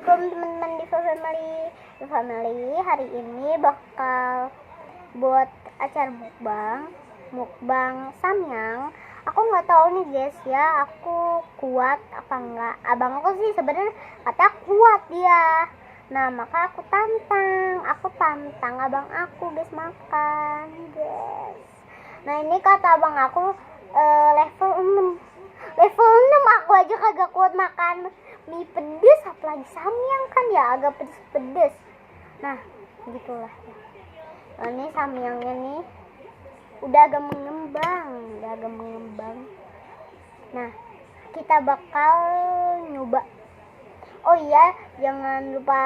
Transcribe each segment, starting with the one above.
Assalamualaikum teman-teman di family. Hari ini bakal buat acara mukbang samyang. Aku nggak tahu nih guys ya, aku kuat apa enggak. Abang aku sih sebenarnya kata kuat dia. Nah maka aku tantang abang aku guys makan guys. Nah ini kata abang aku level 6 aku aja kagak kuat makan mie pedes, apalagi samyang kan ya agak pedes. Nah gitulah ya. Nah, ini samyangnya nih udah agak mengembang. Nah kita bakal nyoba. Oh iya, jangan lupa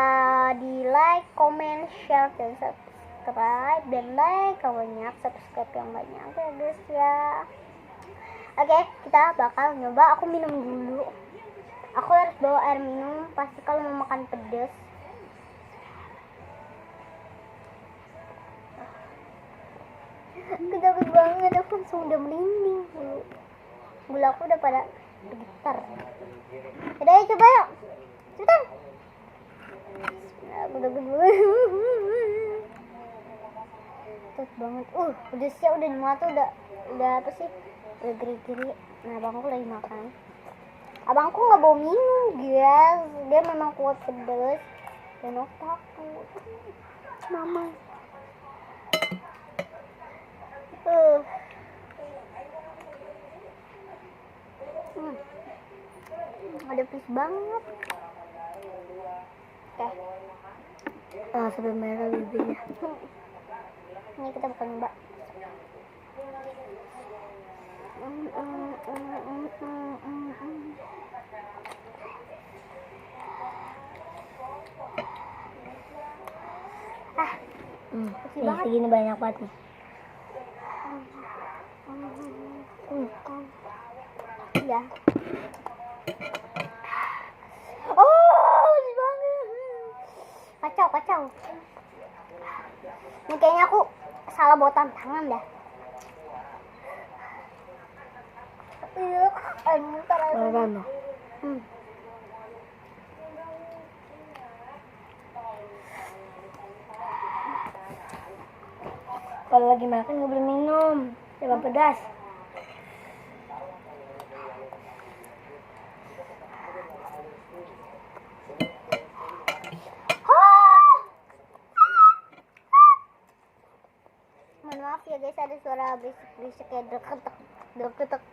di like, comment, share, dan subscribe. Dan like banyak, subscribe yang banyak ya guys ya. Oke, kita bakal nyoba. Aku minum dulu. Aku harus bawa air minum pasti kalau mau makan pedas. Aku takut banget, aku langsung udah merinding. Bulu aku udah pada bergetar. Udah ya, coba yuk. Cepetan. Aku takut banget. Takut banget. Pedasnya udah nyatu, udah apa sih? Udah geri-geri. Nah, abangku lagi makan. Abangku nggak bawa minum guys, dia memang kuat pedas dan aku takut. Mama. Ada pedas banget. Oke. Sampai merah bibirnya. Ini kita bukan mbak. Nih, segini banyak banget nih. Ya. Bagus banget. Kacau. Ini kayaknya aku salah bawa tantangan dah. Iya, muter aja. Kalau lagi makan nggak boleh minum, jangan pedas. Mohon maaf ya guys, ada suara berisik kayak deg-deg.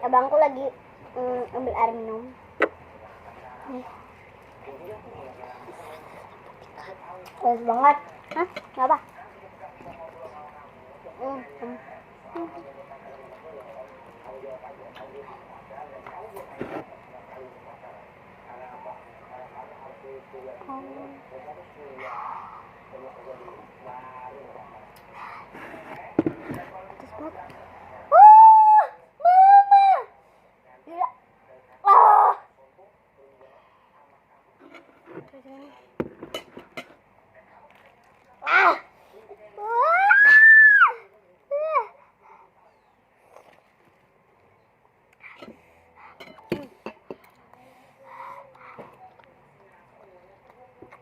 Abangku lagi ambil air minum. Pedas banget. Hah? Kenapa?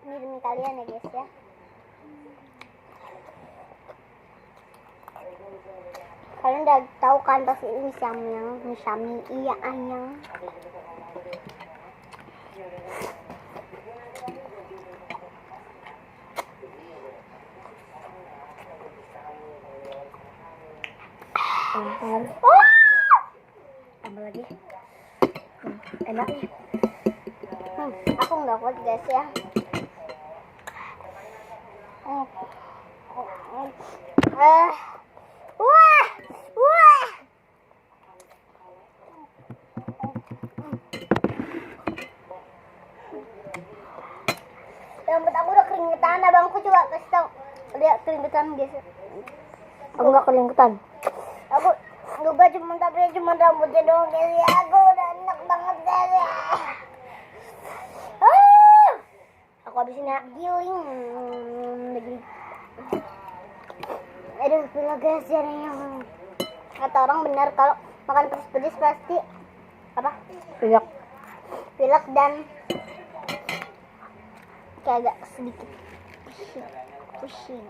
Ini demi kalian ya guys ya. Kalian udah tahu kan pasti ini samyang, iya anyang. Tambah lagi. Enak nih. Aku nggak kuat guys ya. Rambut aku udah keringetan, abangku coba kasih tau. Lihat keringetan guys. Aku nggak keringetan. Aku juga cuma rambutnya doang guys ya. Aku udah enak banget guys ya. Aku habisin ya. Giling. Aduh, gila guys, jadinya. Kata orang benar kalau makan pedes-pedes pasti apa? Pilek. Pilek dan kayak agak sedikit pusing.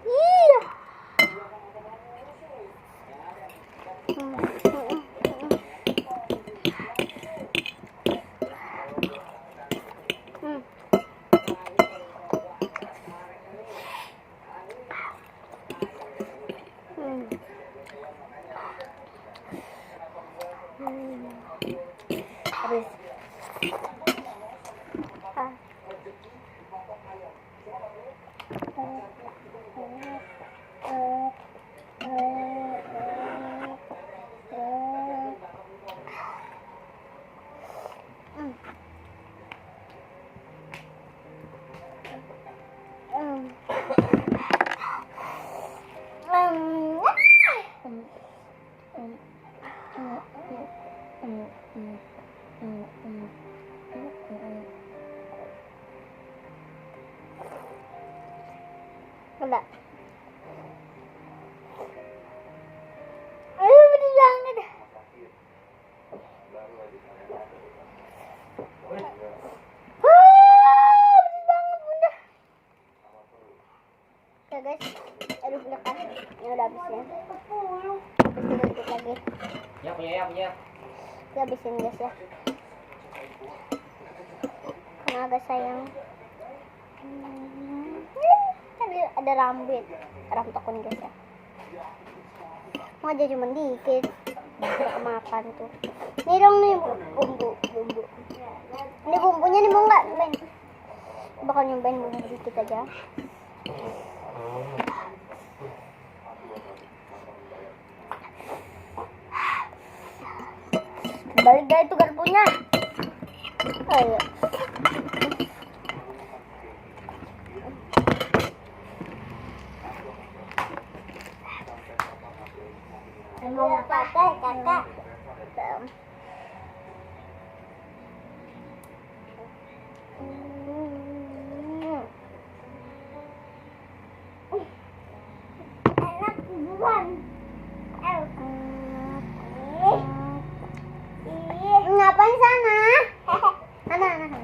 Iya. Habis. Enggak. Aduh, pedes banget. Pedes banget, Bunda. Ya guys, aduh udah kan. Ini udah habis ya. Habis dikit lagi. Ya punya. Kita habisin guys ya. Karena agak sayang. Ada rambut takun guys ya. Mau aja cuma dikit. Udah makan tuh. Nih dong nih bumbu. Ini bumbunya nih mau nggak? Ben. Bakal nyobain bumbu dikit aja. Balik deh itu garpunya. Ayo. Mau pakai kakak. Enak bukan? Ngapain sana? Sana.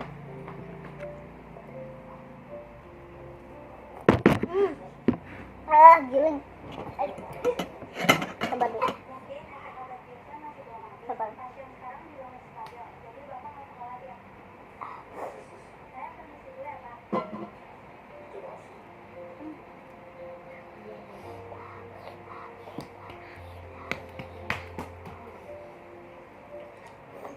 Giling. Sabar dulu. Sabar.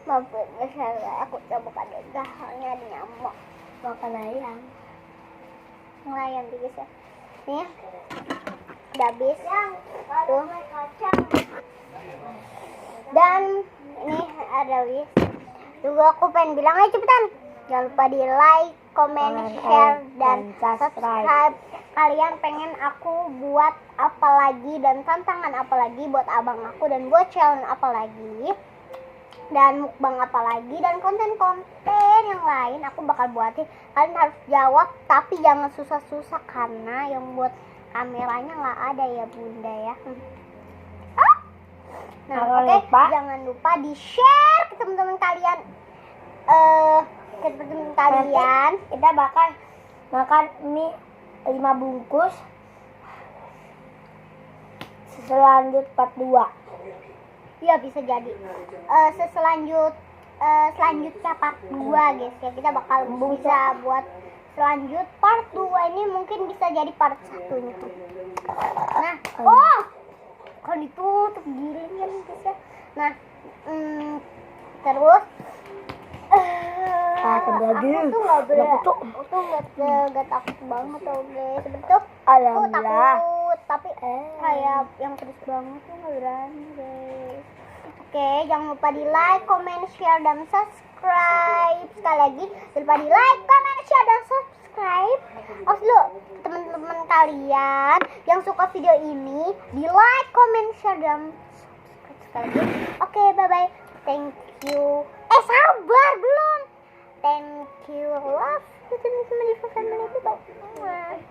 Maafin ya saya, aku coba pada gahanya ada nyamuk. Makan ayam. Ngelayan guys ya. Nih, udah habis. Tuh. Dan ini ada wis. Juga aku pengen bilang aja cepetan. Jangan lupa di like, comment, share, dan subscribe. Kalian pengen aku buat apa lagi dan tantangan apa lagi buat abang aku dan buat challenge apa lagi. Dan mukbang apa lagi dan konten-konten yang lain aku bakal buatin. Kalian harus jawab tapi jangan susah-susah karena yang buat kameranya nggak ada ya Bunda ya. Nah oke, jangan lupa di share ke teman-teman kalian. Ke teman-teman kalian. Kita bakal makan mie 5 bungkus. Selanjut part 2. Iya bisa jadi. Selanjutnya part 2 guys ya. Kita bakal bisa buat selanjut part 2 ini mungkin bisa jadi part 1-nya. Nah, kan ditutup giling ya guys ya. Nah, terus aku tuh nggak takut banget tau guys. Betul. Aku takut tapi kayak yang pedes banget tuh nggak berani guys. Oke, jangan lupa di like, comment, share, dan subscribe. Sekali lagi, jangan lupa di like, comment, share, dan subscribe. Dulu teman-teman kalian yang suka video ini di like, comment, share, dan subscribe sekali lagi. Oke, bye bye. Thank you. Sabar belum. Thank you, love to teman-teman di family. Bye.